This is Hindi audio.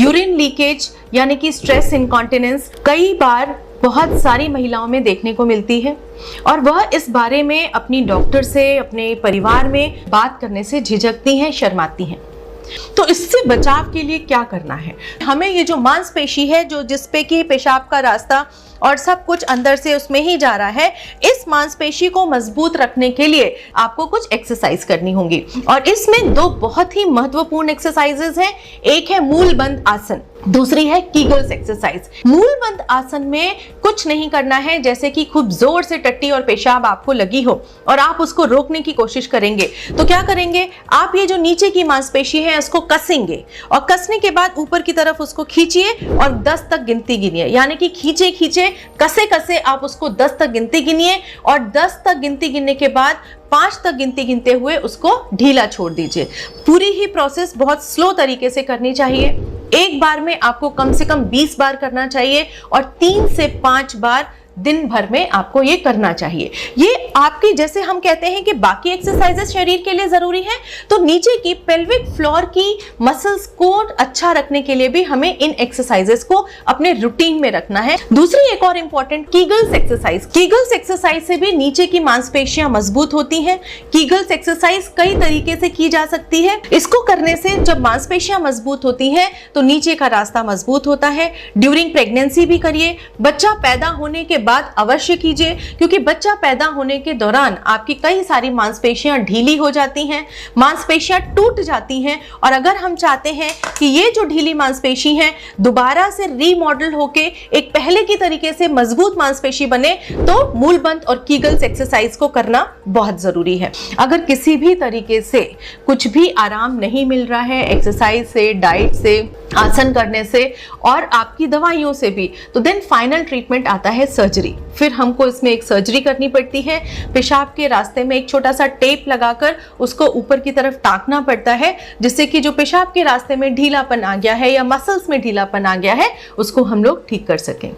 यूरिन लीकेज यानी कि स्ट्रेस इनकॉन्टिनेंस कई बार बहुत सारी महिलाओं में देखने को मिलती है और वह इस बारे में अपनी डॉक्टर से, अपने परिवार में बात करने से झिझकती हैं, शर्माती हैं। तो इससे बचाव के लिए क्या करना है? हमें ये जो मांसपेशी है, जो जिसपे कि पेशाब का रास्ता और सब कुछ अंदर से उसमें ही जा रहा है, इस मांसपेशी को मजबूत रखने के लिए आपको कुछ एक्सरसाइज करनी होंगी और इसमें दो बहुत ही महत्वपूर्ण एक्सरसाइजेज हैं। एक है मूल बंद आसन, दूसरी है कीगल्स एक्सरसाइज। मूल बंद आसन में कुछ नहीं करना है, जैसे कि खूब जोर से टट्टी और पेशाब आपको लगी हो और आप उसको रोकने की कोशिश करेंगे, तो क्या करेंगे आप, ये जो नीचे की मांसपेशी है उसको कसेंगे और कसने के बाद ऊपर की तरफ उसको खींचिए और 10 तक गिनती गिनिए, यानी कि खींचे खींचे कसे कसे आप उसको 10 तक गिनती गिनिए और 10 तक गिनती गिनने के बाद 5 तक गिनती गिनते हुए उसको ढीला छोड़ दीजिए। पूरी ही प्रोसेस बहुत स्लो तरीके से करनी चाहिए। एक बार में आपको कम से कम 20 बार करना चाहिए और 3 से 5 बार दिन भर में आपको ये करना चाहिए। ये आपकी, जैसे हम कहते हैं कि बाकी एक्सरसाइजेस शरीर के लिए जरूरी है, तो नीचे की पेल्विक फ्लोर की मसल्स को अच्छा रखने के लिए भी हमें इन एक्सरसाइजेस को अपने रूटीन में रखना है। दूसरी एक और important Kegels exercise. Kegels exercise से भी नीचे की मांसपेशियां मजबूत होती हैं। कीगल्स एक्सरसाइज कई तरीके से की जा सकती है। इसको करने से जब मांसपेशियां मजबूत होती हैं तो नीचे का रास्ता मजबूत होता है। ड्यूरिंग प्रेगनेंसी भी करिए, बच्चा पैदा होने के बाद अवश्य कीजिए, क्योंकि बच्चा पैदा होने के दौरान आपकी कई सारी मांसपेशियां ढीली हो जाती हैं, मांसपेशियां टूट जाती हैं और अगर हम चाहते हैं कि ये जो ढीली मांसपेशी हैं दोबारा से रीमॉडल होके एक पहले की तरीके से मजबूत मांसपेशी बने, तो मूलबंद और कीगल्स एक्सरसाइज को करना बहुत जरूरी है। अगर किसी भी तरीके से कुछ भी आराम नहीं मिल रहा है, एक्सरसाइज से, डाइट से, आसन करने से और आपकी दवाइयों से भी, तो देन फाइनल ट्रीटमेंट आता है सर्जरी। फिर हमको इसमें एक सर्जरी करनी पड़ती है। पेशाब के रास्ते में एक छोटा सा टेप लगाकर उसको ऊपर की तरफ टांकना पड़ता है, जिससे कि जो पेशाब के रास्ते में ढीलापन आ गया है या मसल्स में ढीलापन आ गया है उसको हम लोग ठीक कर सकें।